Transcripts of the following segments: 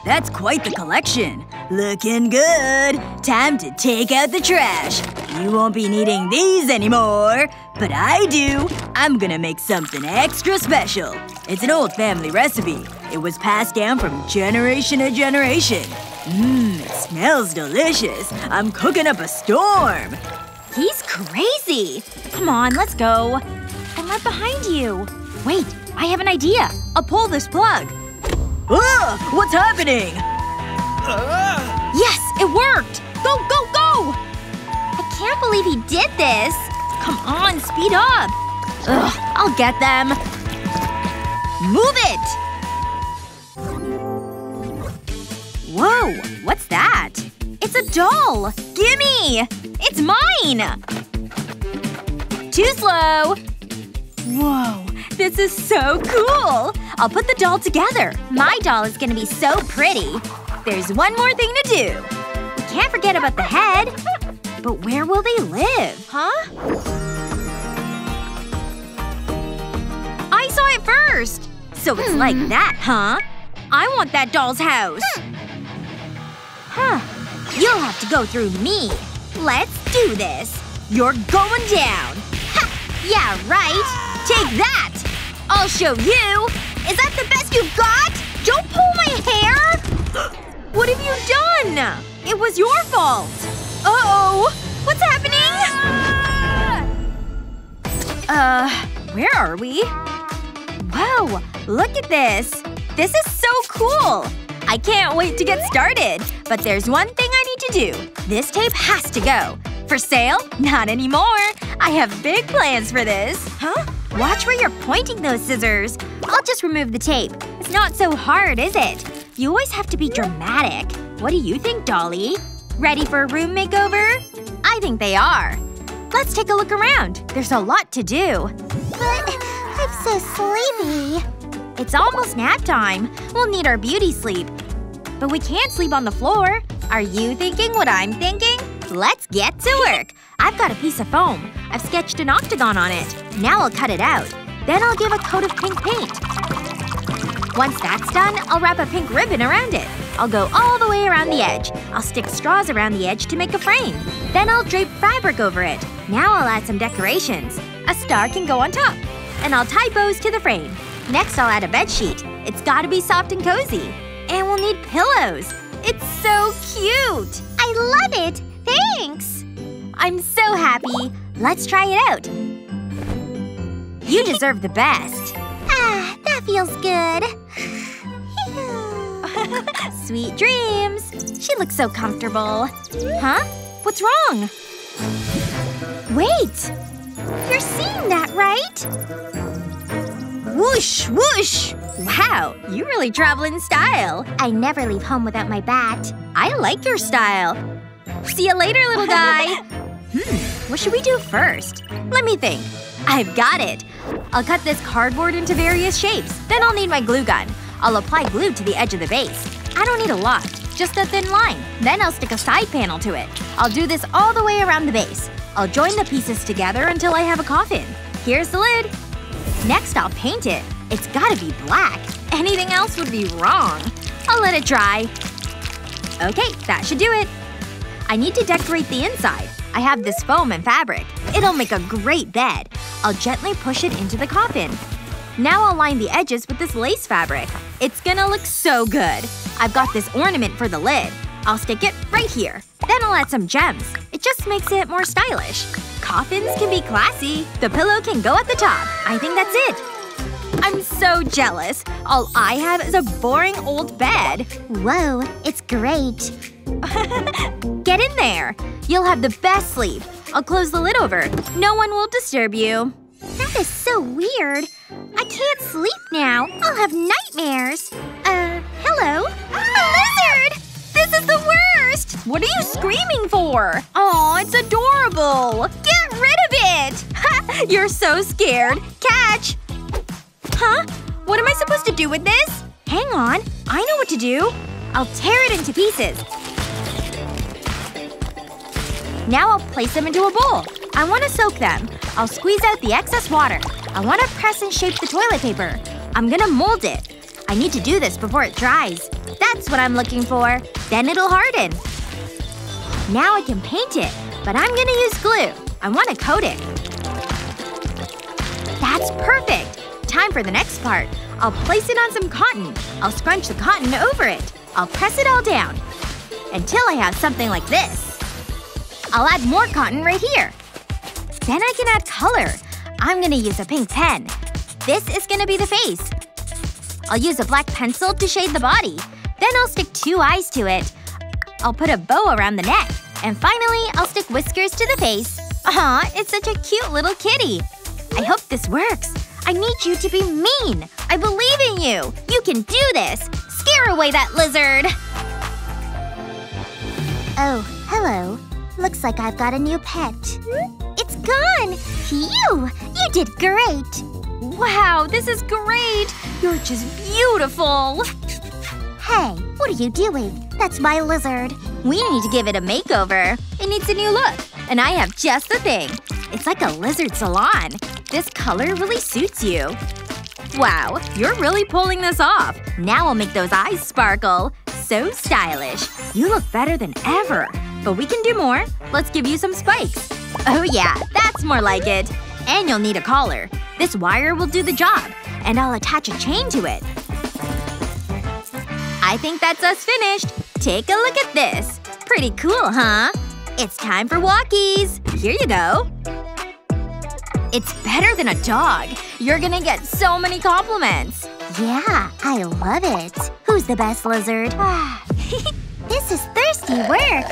That's quite the collection. Looking good. Time to take out the trash. You won't be needing these anymore. But I do. I'm gonna make something extra special. It's an old family recipe. It was passed down from generation to generation. It smells delicious. I'm cooking up a storm. He's crazy! Come on, let's go. I'm right behind you. Wait, I have an idea. I'll pull this plug. Ugh! What's happening? Yes! It worked! Go, go, go! I can't believe he did this. Come on, speed up. Ugh, I'll get them. Move it! Whoa, what's that? It's a doll! Gimme! It's mine! Too slow! Whoa, this is so cool! I'll put the doll together. My doll is gonna be so pretty. There's one more thing to do. We can't forget about the head. But where will they live? Huh? I saw it first! So it's like that, huh? I want that doll's house. Huh. You'll have to go through me. Let's do this. You're going down. Ha! Yeah, right. Take that! I'll show you! Is that the best you've got? Don't pull my hair! What have you done? It was your fault. Uh-oh. What's happening? Where are we? Whoa. Look at this. This is so cool. I can't wait to get started. But there's one thing I need to do. This tape has to go. For sale? Not anymore. I have big plans for this. Huh? Watch where you're pointing those scissors. I'll just remove the tape. It's not so hard, is it? You always have to be dramatic. What do you think, Dolly? Ready for a room makeover? I think they are. Let's take a look around. There's a lot to do. But I'm so sleepy. It's almost nap time. We'll need our beauty sleep. But we can't sleep on the floor. Are you thinking what I'm thinking? Let's get to work. I've got a piece of foam. I've sketched an octagon on it. Now I'll cut it out. Then I'll give a coat of pink paint. Once that's done, I'll wrap a pink ribbon around it. I'll go all the way around the edge. I'll stick straws around the edge to make a frame. Then I'll drape fabric over it. Now I'll add some decorations. A star can go on top. And I'll tie bows to the frame. Next I'll add a bedsheet. It's gotta be soft and cozy. And we'll need pillows. It's so cute! I love it! Thanks! I'm so happy. Let's try it out. You deserve the best. Ah, that feels good. Sweet dreams. She looks so comfortable. Huh? What's wrong? Wait! You're seeing that, right? Whoosh! Whoosh! Wow, you really travel in style. I never leave home without my bat. I like your style. See you later, little guy. What should we do first? Let me think. I've got it. I'll cut this cardboard into various shapes. Then I'll need my glue gun. I'll apply glue to the edge of the base. I don't need a lot. Just a thin line. Then I'll stick a side panel to it. I'll do this all the way around the base. I'll join the pieces together until I have a coffin. Here's the lid. Next I'll paint it. It's gotta be black. Anything else would be wrong. I'll let it dry. Okay, that should do it. I need to decorate the inside. I have this foam and fabric. It'll make a great bed. I'll gently push it into the coffin. Now I'll line the edges with this lace fabric. It's gonna look so good. I've got this ornament for the lid. I'll stick it right here. Then I'll add some gems. It just makes it more stylish. Coffins can be classy. The pillow can go at the top. I think that's it. I'm so jealous. All I have is a boring old bed. Whoa, it's great. Get in there. You'll have the best sleep. I'll close the lid over. No one will disturb you. That is so weird. I can't sleep now. I'll have nightmares. Hello? A lizard! This is the worst! What are you screaming for? Aw, it's adorable! Get rid of it! Ha! You're so scared. Catch! Huh? What am I supposed to do with this? Hang on. I know what to do. I'll tear it into pieces. Now I'll place them into a bowl. I want to soak them. I'll squeeze out the excess water. I want to press and shape the toilet paper. I'm gonna mold it. I need to do this before it dries. That's what I'm looking for. Then it'll harden. Now I can paint it. But I'm gonna use glue. I want to coat it. That's perfect! Time for the next part. I'll place it on some cotton. I'll scrunch the cotton over it. I'll press it all down. Until I have something like this. I'll add more cotton right here. Then I can add color. I'm gonna use a pink pen. This is gonna be the face. I'll use a black pencil to shade the body. Then I'll stick 2 eyes to it. I'll put a bow around the neck. And finally, I'll stick whiskers to the face. Aw, it's such a cute little kitty. I hope this works. I need you to be mean. I believe in you. You can do this. Scare away that lizard. Oh, hello. Looks like I've got a new pet. It's gone! Phew! You did great! Wow, this is great! You're just beautiful! Hey, what are you doing? That's my lizard. We need to give it a makeover. It needs a new look. And I have just the thing. It's like a lizard salon. This color really suits you. Wow, you're really pulling this off. Now I'll make those eyes sparkle. So stylish. You look better than ever. But we can do more. Let's give you some spikes. Oh yeah, that's more like it. And you'll need a collar. This wire will do the job. And I'll attach a chain to it. I think that's us finished. Take a look at this. Pretty cool, huh? It's time for walkies. Here you go. It's better than a dog. You're gonna get so many compliments. Yeah, I love it. Who's the best lizard? This is thirsty work.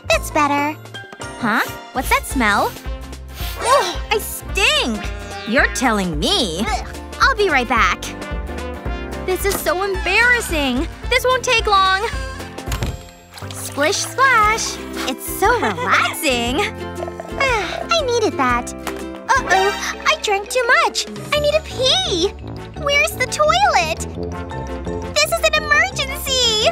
That's better. Huh? What's that smell? Ugh, I stink! You're telling me. I'll be right back. This is so embarrassing. This won't take long. Splish splash. It's so relaxing. I needed that. Uh-oh. I drank too much. I need to pee. Where's the toilet? This is an emergency!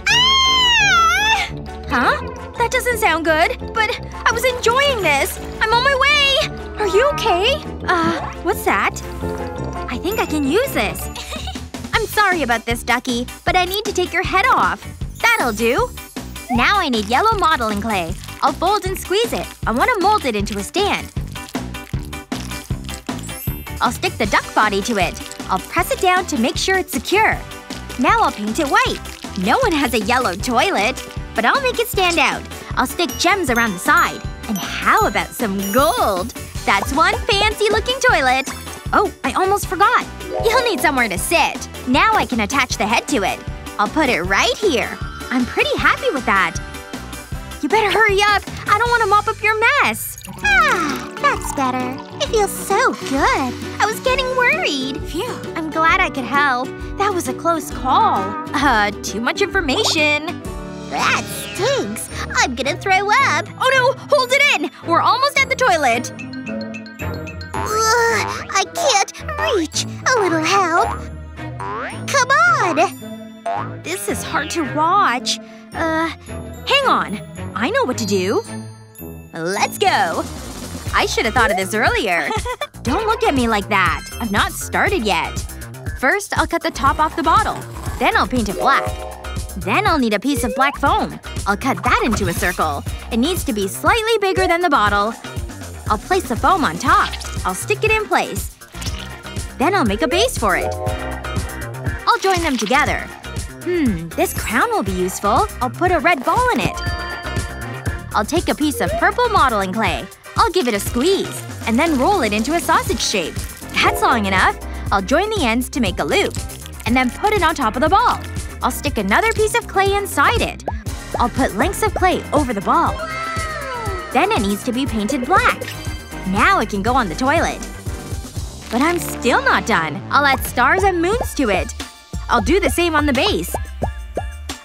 Ah! Huh? That doesn't sound good. But I was enjoying this. I'm on my way! Are you okay? What's that? I think I can use this. I'm sorry about this, Ducky, but I need to take your head off. That'll do. Now I need yellow modeling clay. I'll fold and squeeze it. I want to mold it into a stand. I'll stick the duck body to it. I'll press it down to make sure it's secure. Now I'll paint it white. No one has a yellow toilet. But I'll make it stand out. I'll stick gems around the side. And how about some gold? That's one fancy-looking toilet. Oh, I almost forgot. You'll need somewhere to sit. Now I can attach the head to it. I'll put it right here. I'm pretty happy with that. You better hurry up. I don't want to mop up your mess. That's better. It feels so good. I was getting worried. Phew. I'm glad I could help. That was a close call. Too much information. That stinks. I'm gonna throw up. Oh no! Hold it in! We're almost at the toilet. I can't reach. A little help. Come on! This is hard to watch. Hang on. I know what to do. Let's go. I should have thought of this earlier. Don't look at me like that. I've not started yet. First, I'll cut the top off the bottle. Then I'll paint it black. Then I'll need a piece of black foam. I'll cut that into a circle. It needs to be slightly bigger than the bottle. I'll place the foam on top. I'll stick it in place. Then I'll make a base for it. I'll join them together. This crown will be useful. I'll put a red ball in it. I'll take a piece of purple modeling clay. I'll give it a squeeze. And then roll it into a sausage shape. That's long enough. I'll join the ends to make a loop. And then put it on top of the ball. I'll stick another piece of clay inside it. I'll put lengths of clay over the ball. Then it needs to be painted black. Now it can go on the toilet. But I'm still not done. I'll add stars and moons to it. I'll do the same on the base.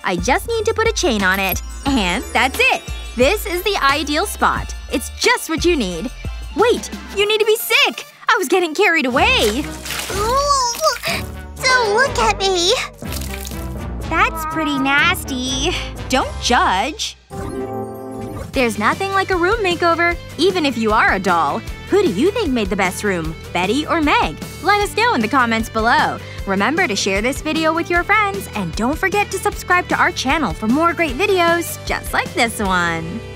I just need to put a chain on it. And that's it! This is the ideal spot. It's just what you need. Wait! You need to be sick! I was getting carried away! Don't look at me! That's pretty nasty. Don't judge. There's nothing like a room makeover, even if you are a doll. Who do you think made the best room? Betty or Meg? Let us know in the comments below. Remember to share this video with your friends and don't forget to subscribe to our channel for more great videos just like this one.